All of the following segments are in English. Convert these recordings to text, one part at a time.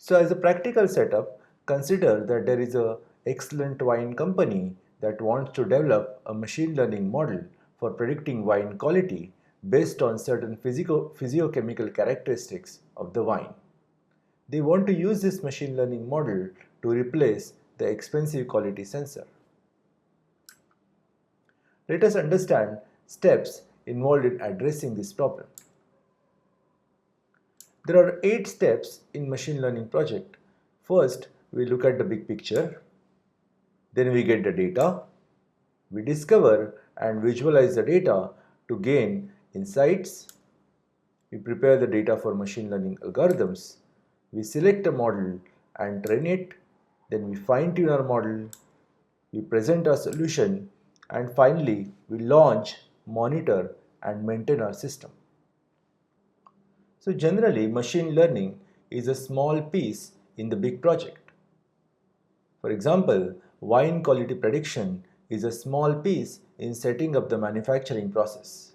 So as a practical setup, consider that there is an excellent wine company that wants to develop a machine learning model for predicting wine quality based on certain physiochemical characteristics of the wine. They want to use this machine learning model to replace the expensive quality sensor. Let us understand steps involved in addressing this problem. There are 8 steps in machine learning project. First, we look at the big picture. Then we get the data. We discover and visualize the data to gain insights. We prepare the data for machine learning algorithms. We select a model and train it. Then we fine tune our model. We present our solution. And finally, we launch, monitor, and maintain our system. So generally, machine learning is a small piece in the big project. For example, wine quality prediction is a small piece in setting up the manufacturing process.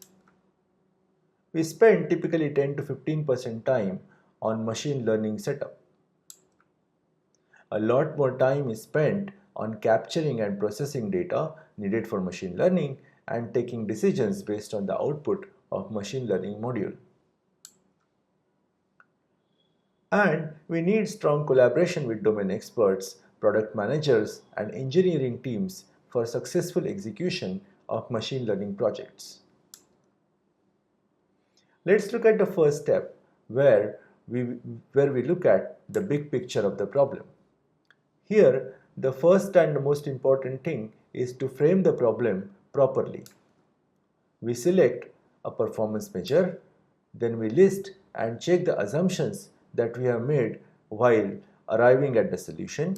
We spend typically 10 to 15% time on machine learning setup. A lot more time is spent on capturing and processing data needed for machine learning and taking decisions based on the output of machine learning module. And we need strong collaboration with domain experts, product managers, and engineering teams for successful execution of machine learning projects. Let's look at the first step where we look at the big picture of the problem. Here, the first and the most important thing is to frame the problem properly. We select a performance measure, then we list and check the assumptions that we have made while arriving at the solution.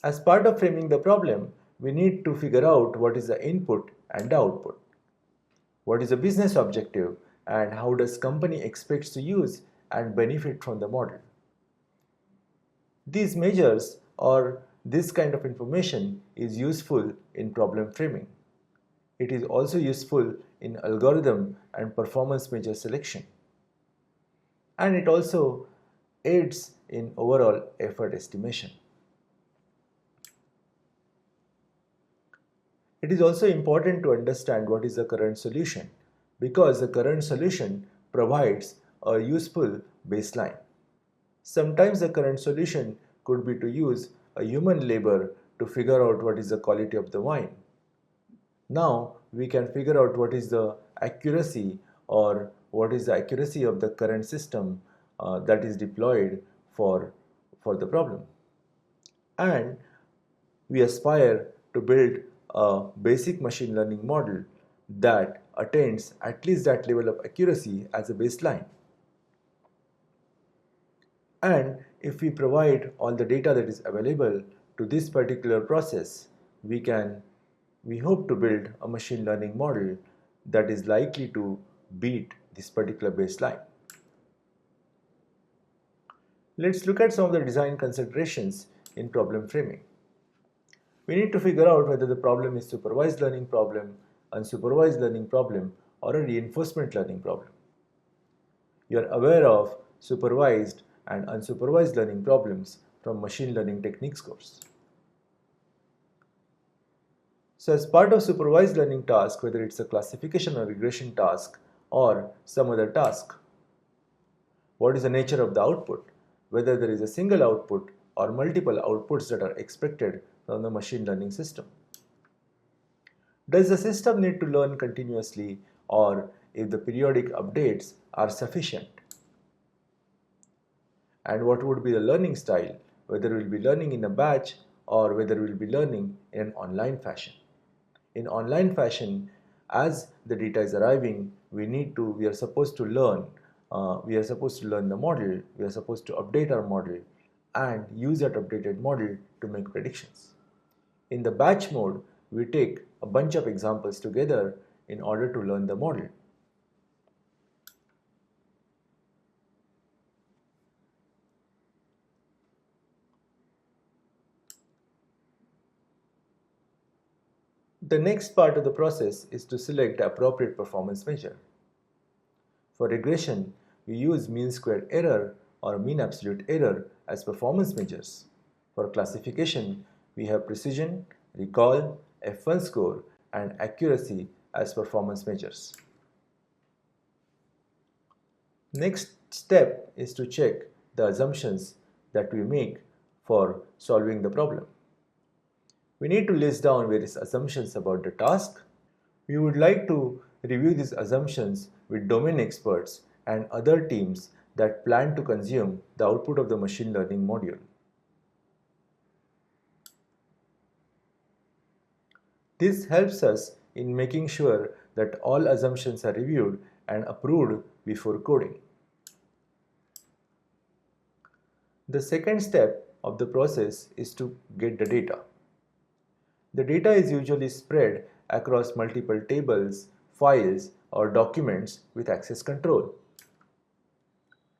As part of framing the problem, we need to figure out what is the input and the output. What is the business objective and how does company expects to use and benefit from the model. These measures or this kind of information is useful in problem framing. It is also useful in algorithm and performance measure selection. And it also aids in overall effort estimation. It is also important to understand what is the current solution because the current solution provides a useful baseline. Sometimes the current solution could be to use a human labor to figure out what is the quality of the wine. Now we can figure out what is the accuracy or what is the accuracy of the current system that is deployed for the problem. And we aspire to build a basic machine learning model that attains at least that level of accuracy as a baseline. And if we provide all the data that is available to this particular process, we hope to build a machine learning model that is likely to beat this particular baseline. Let's look at some of the design considerations in problem framing. We need to figure out whether the problem is supervised learning problem, unsupervised learning problem, or a reinforcement learning problem. You are aware of supervised and unsupervised learning problems from machine learning techniques course. So as part of supervised learning task, whether it's a classification or regression task or some other task, what is the nature of the output? Whether there is a single output or multiple outputs that are expected from the machine learning system. Does the system need to learn continuously or if the periodic updates are sufficient? And what would be the learning style, whether we will be learning in a batch or whether we will be learning in an online fashion. In online fashion, as the data is arriving, we are supposed to learn the model, we are supposed to update our model and use that updated model to make predictions. In the batch mode, we take a bunch of examples together in order to learn the model. The next part of the process is to select the appropriate performance measure. For regression, we use mean squared error or mean absolute error as performance measures. For classification, we have precision, recall, F1 score, and accuracy as performance measures. Next step is to check the assumptions that we make for solving the problem. We need to list down various assumptions about the task. We would like to review these assumptions with domain experts and other teams that plan to consume the output of the machine learning module. This helps us in making sure that all assumptions are reviewed and approved before coding. The second step of the process is to get the data. The data is usually spread across multiple tables, files, or documents with access control.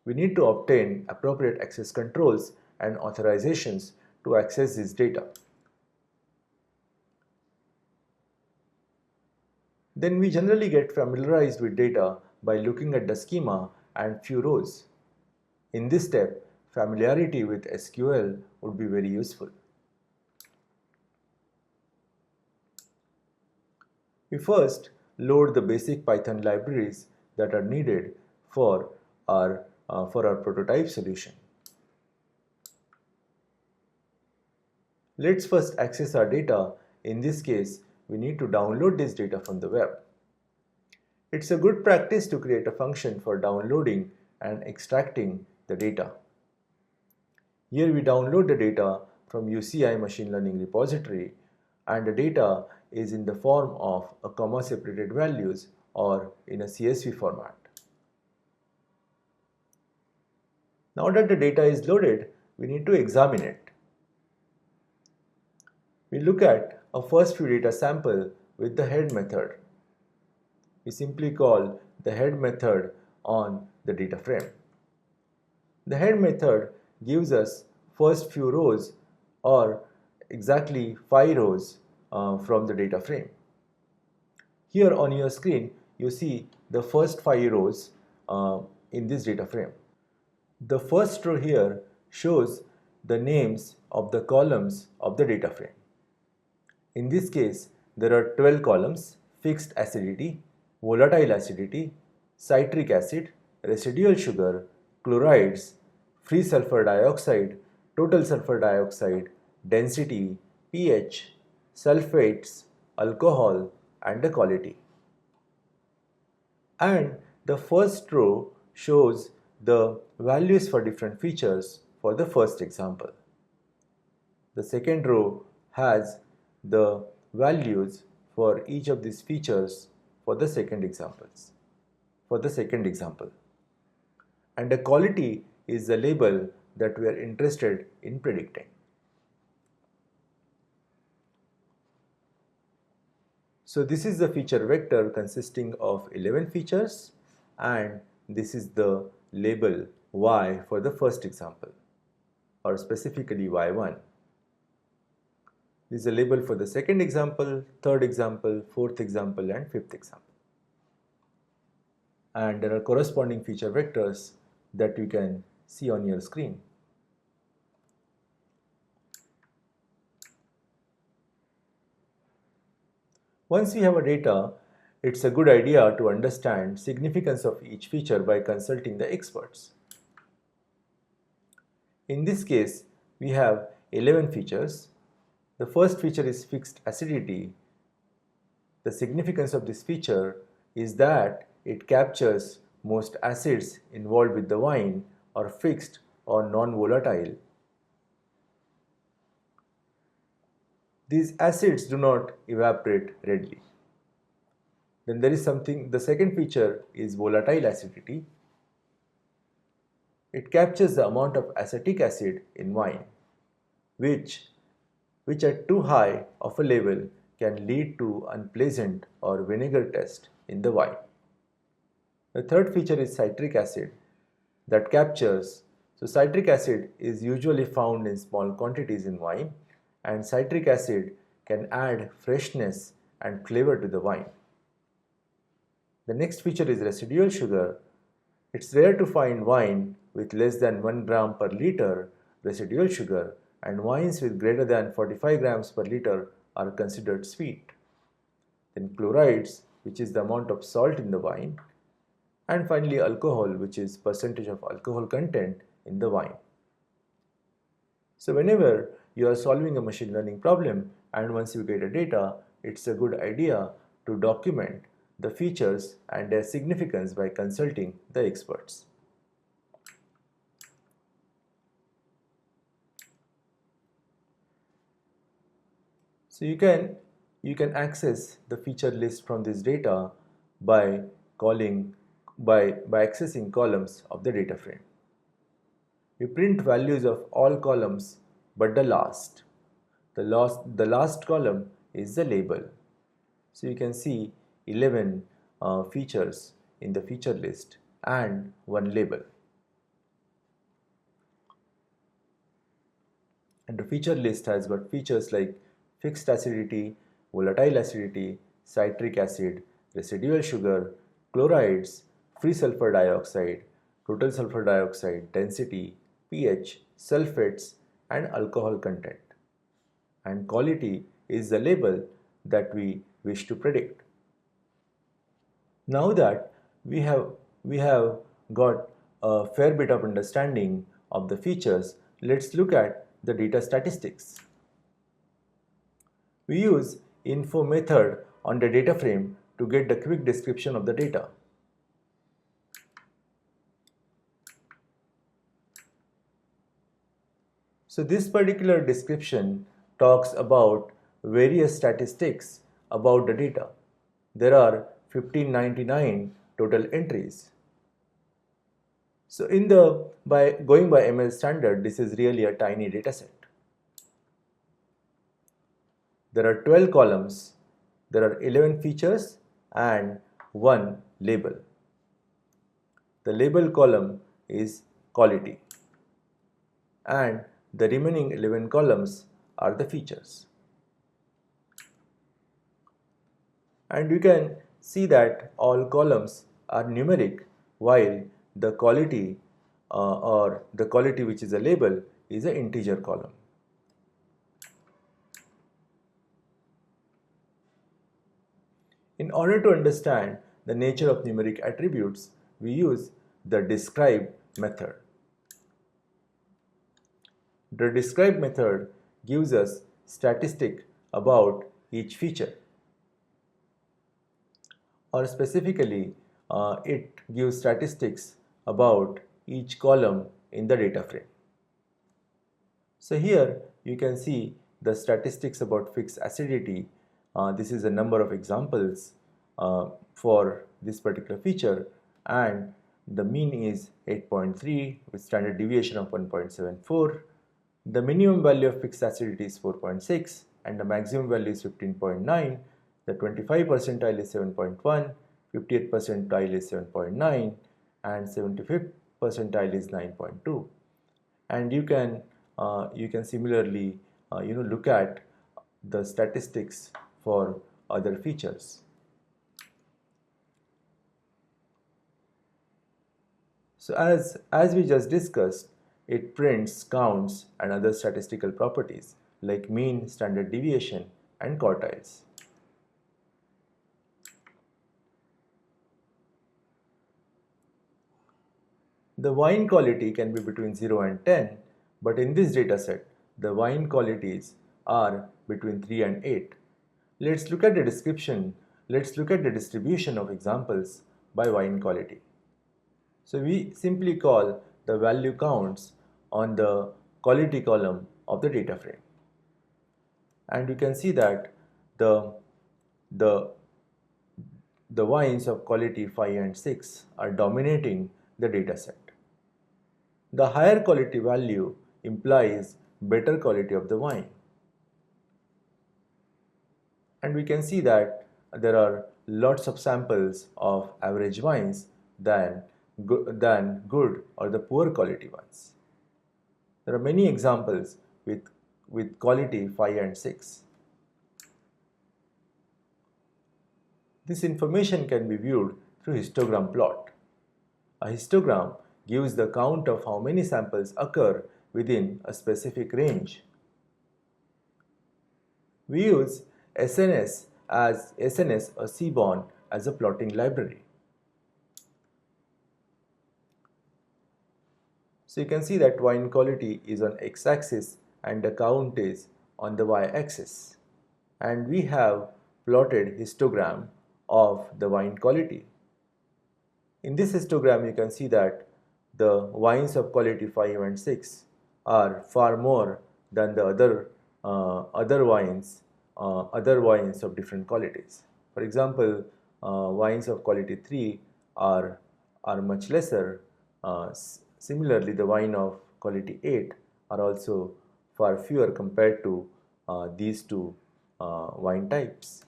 We need to obtain appropriate access controls and authorizations to access this data. Then we generally get familiarized with data by looking at the schema and few rows. In this step, familiarity with SQL would be very useful. We first load the basic Python libraries that are needed for our prototype solution. Let's first access our data. In this case, we need to download this data from the web. It's a good practice to create a function for downloading and extracting the data. Here we download the data from UCI machine learning repository, and the data is in the form of a comma separated values or in a CSV format. Now that the data is loaded, we need to examine it. We look at a first few data sample with the head method. We simply call the head method on the data frame. The head method gives us first few rows or exactly 5 rows from the data frame. Here on your screen you see the first 5 rows in this data frame. The first row here shows the names of the columns of the data frame. In this case there are 12 columns: fixed acidity, volatile acidity, citric acid, residual sugar, chlorides, free sulfur dioxide, total sulfur dioxide, density, pH, sulfates, alcohol, and the quality. And the first row shows the values for different features for the first example. The second row has the values for each of these features for the second example. And the quality is the label that we are interested in predicting. So this is the feature vector consisting of 11 features, and this is the label Y for the first example, or specifically Y1. This is a label for the second example, third example, fourth example, and fifth example. And there are corresponding feature vectors that you can see on your screen. Once we have a data, it's a good idea to understand significance of each feature by consulting the experts. In this case, we have 11 features. The first feature is fixed acidity. The significance of this feature is that it captures most acids involved with the wine are fixed or non-volatile. These acids do not evaporate readily. Then there is the second feature is volatile acidity. It captures the amount of acetic acid in wine, which at too high of a level can lead to unpleasant or vinegar taste in the wine. The third feature is citric acid that captures. So citric acid is usually found in small quantities in wine, and citric acid can add freshness and flavor to the wine. The next feature is residual sugar. It's rare to find wine with less than 1 gram per liter residual sugar and wines with greater than 45 grams per liter are considered sweet. Then chlorides, which is the amount of salt in the wine, and finally alcohol, which is percentage of alcohol content in the wine. So whenever you are solving a machine learning problem and once you get a data, it's a good idea to document the features and their significance by consulting the experts. So you can access the feature list from this data by accessing columns of the data frame. We print values of all columns but the last. The last column is the label. So you can see 11 features in the feature list and one label. And the feature list has got features like fixed acidity, volatile acidity, citric acid, residual sugar, chlorides, free sulfur dioxide, total sulfur dioxide, density, pH, sulfates, and alcohol content. And quality is the label that we wish to predict. Now that we have got a fair bit of understanding of the features, let's look at the data statistics. We use info method on the data frame to get the quick description of the data. So this particular description talks about various statistics about the data. There are 1599 total entries. So by going by ML standard, this is really a tiny data set. There are 12 columns, there are 11 features and one label. The label column is quality and the remaining 11 columns are the features. And you can see that all columns are numeric while the quality or the quality which is a label is an integer column. In order to understand the nature of numeric attributes, we use the describe method. The describe method gives us statistic about each feature, or specifically it gives statistics about each column in the data frame. So here you can see the statistics about fixed acidity. This is a number of examples for this particular feature, and the mean is 8.3 with standard deviation of 1.74. The minimum value of fixed acidity is 4.6 and the maximum value is 15.9. The 25 percentile is 7.1, 58th percentile is 7.9 and 75th percentile is 9.2. And you can similarly look at the statistics for other features. So as we just discussed, it prints counts and other statistical properties like mean, standard deviation and quartiles. The wine quality can be between 0 and 10, but in this data set, the wine qualities are between 3 and 8. Let's look at the description. Let's look at the distribution of examples by wine quality. So we simply call the value counts on the quality column of the data frame. And you can see that the wines of quality 5 and 6 are dominating the data set. The higher quality value implies better quality of the wine. And we can see that there are lots of samples of average wines than good or the poor quality ones. There are many examples with quality 5 and 6. This information can be viewed through histogram plot. A histogram gives the count of how many samples occur within a specific range. We use SNS or Seaborn as a plotting library. So you can see that wine quality is on x-axis and the count is on the y-axis. And we have plotted histogram of the wine quality. In this histogram you can see that the wines of quality 5 and 6 are far more than the other wines of different qualities. For example, wines of quality 3 are much lesser. Similarly, the wine of quality 8 are also far fewer compared to these two wine types.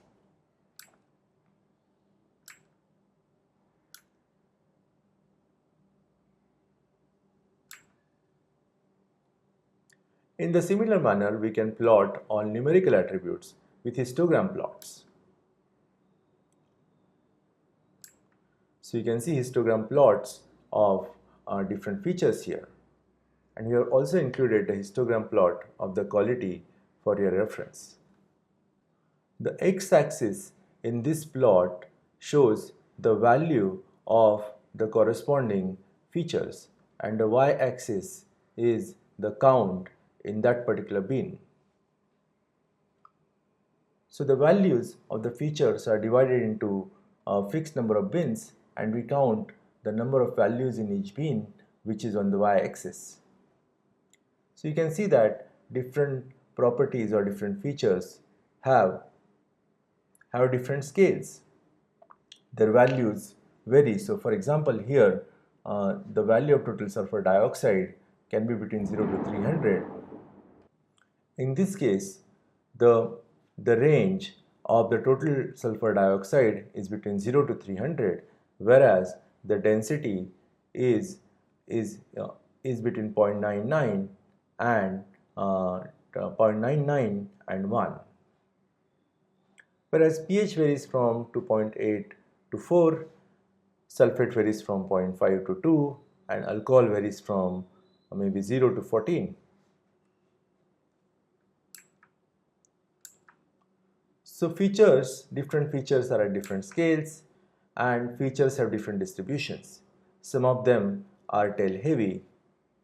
In the similar manner, we can plot all numerical attributes with histogram plots. So you can see histogram plots of different features here. And we have also included a histogram plot of the quality for your reference. The x-axis in this plot shows the value of the corresponding features and the y-axis is the count in that particular bin. So the values of the features are divided into a fixed number of bins and we count the number of values in each bin which is on the y-axis. So you can see that different properties or different features have different scales. Their values vary. So for example here the value of total sulfur dioxide can be between 0 to 300. In this case the range of the total sulfur dioxide is between 0 to 300, whereas the density is between 0.99 and 0.99 and 1. Whereas pH varies from 2.8 to 4, sulfate varies from 0.5 to 2, and alcohol varies from maybe 0 to 14. So different features are at different scales and features have different distributions. Some of them are tail heavy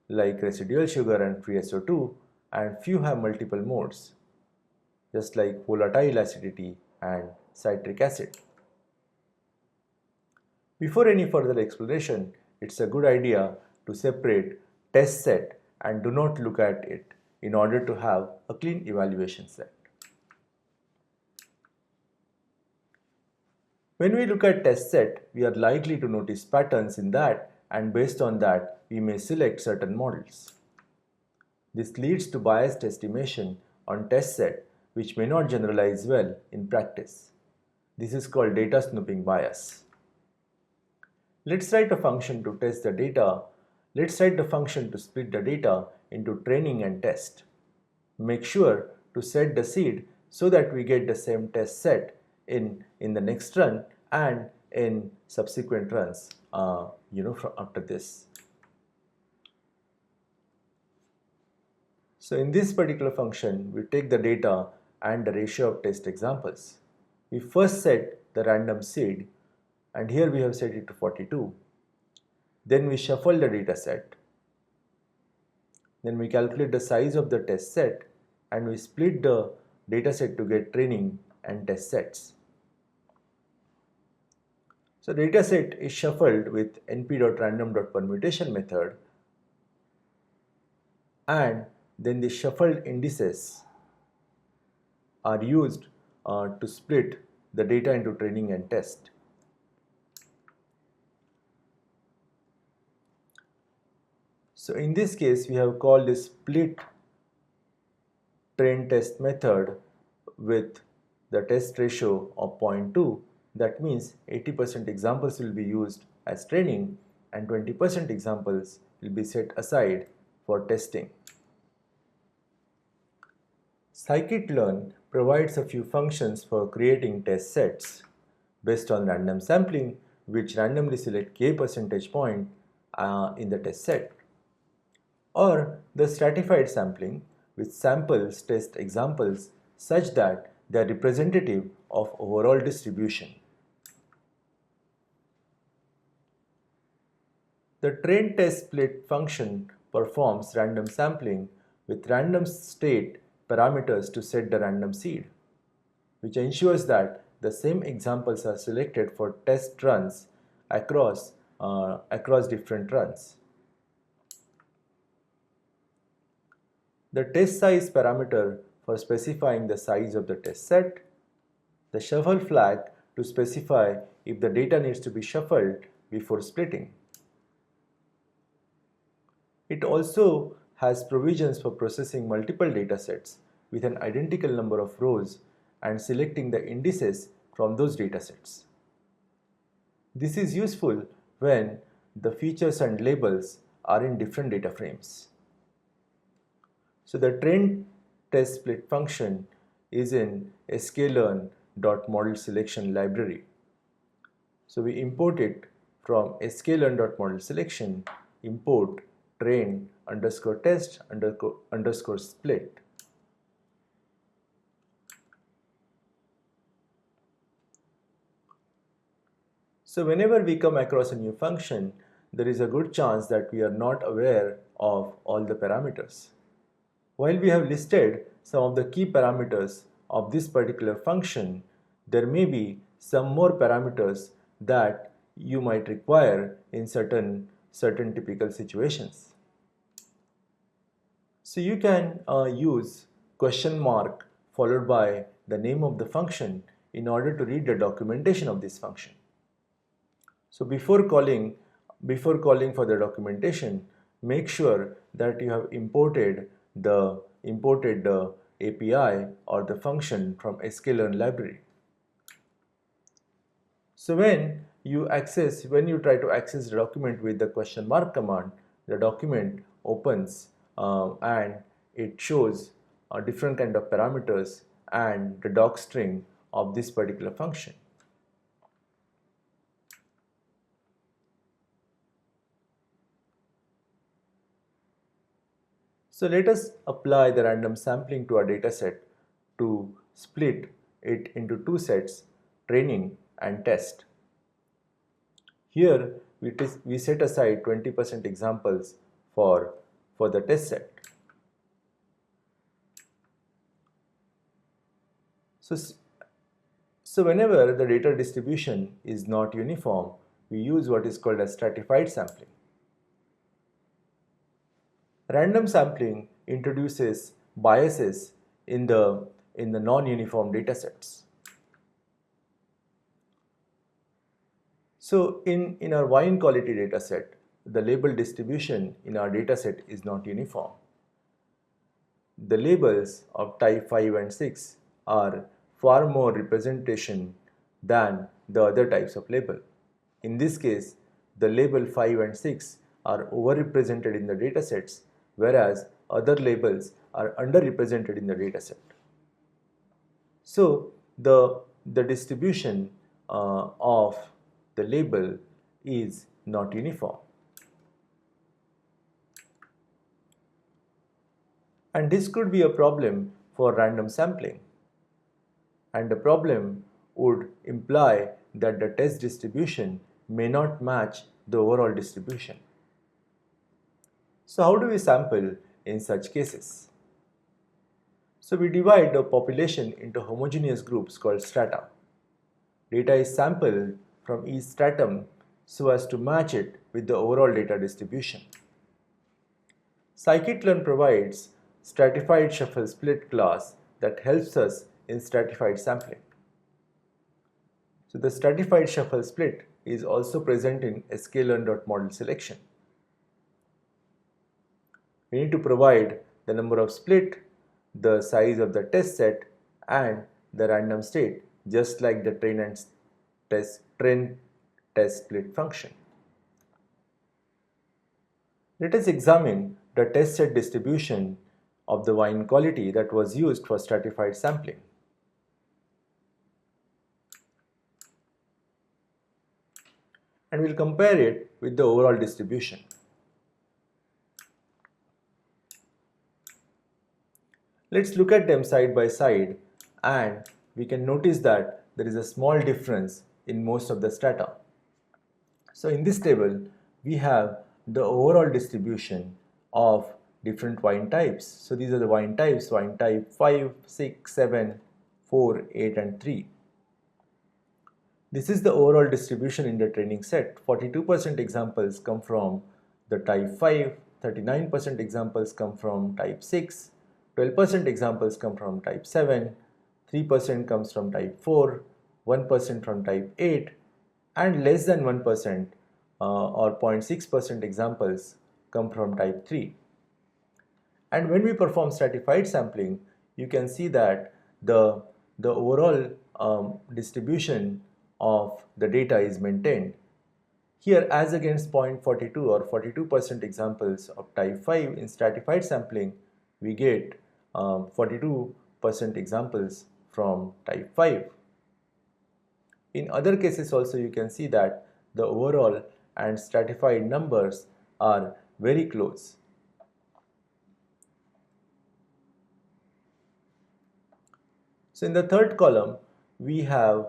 like residual sugar and free SO2, and few have multiple modes just like volatile acidity and citric acid. Before any further exploration, it's a good idea to separate test set and do not look at it in order to have a clean evaluation set. When we look at test set, we are likely to notice patterns in that, and based on that, we may select certain models. This leads to biased estimation on test set, which may not generalize well in practice. This is called data snooping bias. Let's write a function to test the data. Let's write the function to split the data into training and test. Make sure to set the seed so that we get the same test set in the next run and in subsequent runs after this. So in this particular function we take the data and the ratio of test examples. We first set the random seed and here we have set it to 42. Then we shuffle the data set. Then we calculate the size of the test set and we split the data set to get training and test sets. So data set is shuffled with np.random.permutation method and then the shuffled indices are used to split the data into training and test. So in this case we have called this split train test method with the test ratio of 0.2. That means 80% examples will be used as training and 20% examples will be set aside for testing. Scikit-learn provides a few functions for creating test sets. Based on random sampling, which randomly select k percentage point, in the test set, or the stratified sampling, which samples test examples such that they are representative of overall distribution. The train test split function performs random sampling with random state parameters to set the random seed, which ensures that the same examples are selected for test runs across different runs. The test size parameter for specifying the size of the test set, the shuffle flag to specify if the data needs to be shuffled before splitting. It also has provisions for processing multiple datasets with an identical number of rows and selecting the indices from those datasets. This is useful when the features and labels are in different data frames. So the train test split function is in sklearn.modelSelection library. So we import it from sklearn.modelSelection, import train underscore test underscore split. So whenever we come across a new function, there is a good chance that we are not aware of all the parameters. While we have listed some of the key parameters of this particular function, there may be some more parameters that you might require in certain typical situations. So you can use question mark followed by the name of the function in order to read the documentation of this function. So before calling for the documentation, make sure that you have imported the API or the function from sklearn library. So when you try to access the document with the question mark command, the document opens and it shows a different kind of parameters and the doc string of this particular function. So let us apply the random sampling to our dataset to split it into two sets, training and test. Here we set aside 20% examples for the test set. So whenever the data distribution is not uniform, we use what is called as stratified sampling. Random sampling introduces biases in the non-uniform datasets. So in our wine quality dataset, the label distribution in our dataset is not uniform. The labels of type 5 and 6 are far more representation than the other types of label. In this case, the label 5 and 6 are overrepresented in the datasets, whereas other labels are underrepresented in the dataset. So the distribution of the label is not uniform. And this could be a problem for random sampling. And the problem would imply that the test distribution may not match the overall distribution. So how do we sample in such cases? So we divide the population into homogeneous groups called strata. Data is sampled from each stratum so as to match it with the overall data distribution. Scikit-learn provides stratified shuffle split class that helps us in stratified sampling. So the stratified shuffle split is also present in sklearn.modelSelection. We need to provide the number of split, the size of the test set and the random state, just like the train test split function. Let us examine the test set distribution of the wine quality that was used for stratified sampling. and we'll compare it with the overall distribution. Let's look at them side by side, and we can notice that there is a small difference in most of the strata. So in this table, we have the overall distribution of different wine types. So these are the wine types: wine type 5, 6, 7, 4, 8 and 3. This is the overall distribution in the training set. 42% examples come from the type 5, 39% examples come from type 6, 12% examples come from type 7, 3% comes from type 4, 1% from type 8, and less than 1% or 0.6% examples come from type 3. And when we perform stratified sampling, you can see that the overall distribution of the data is maintained. Here, as against 0.42 or 42% examples of type 5 in stratified sampling, we get 42% examples from type 5. In other cases also, you can see that the overall and stratified numbers are very close. So in the third column, we have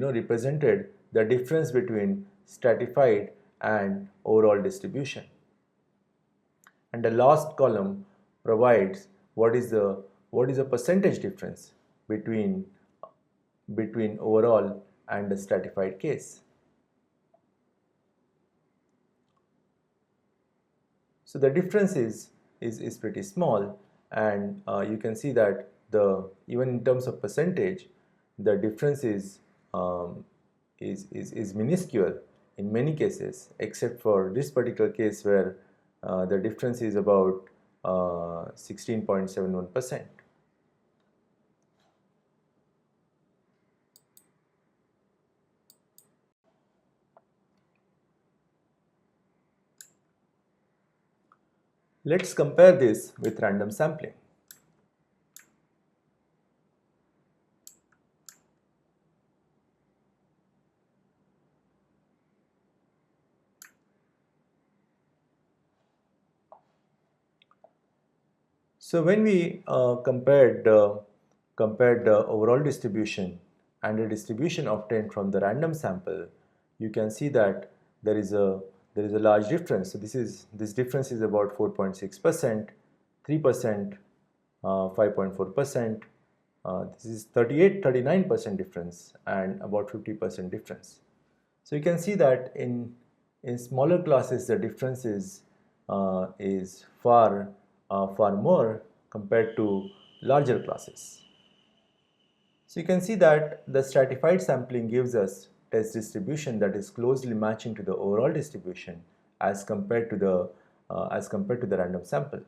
represented the difference between stratified and overall distribution. And the last column provides what is the percentage difference between overall and the stratified case. So the difference is pretty small, and you can see that even in terms of percentage, the difference is minuscule in many cases, except for this particular case where the difference is about 16.71%. Let's compare this with random sampling. So when we compared the overall distribution and the distribution obtained from the random sample, you can see that there is a large difference. So this difference is about 4.6%, 3%, 5.4%. This is 39% difference and about 50% difference. So you can see that in smaller classes the difference is far more compared to larger classes. So you can see that the stratified sampling gives us test distribution that is closely matching to the overall distribution as compared to the random sample.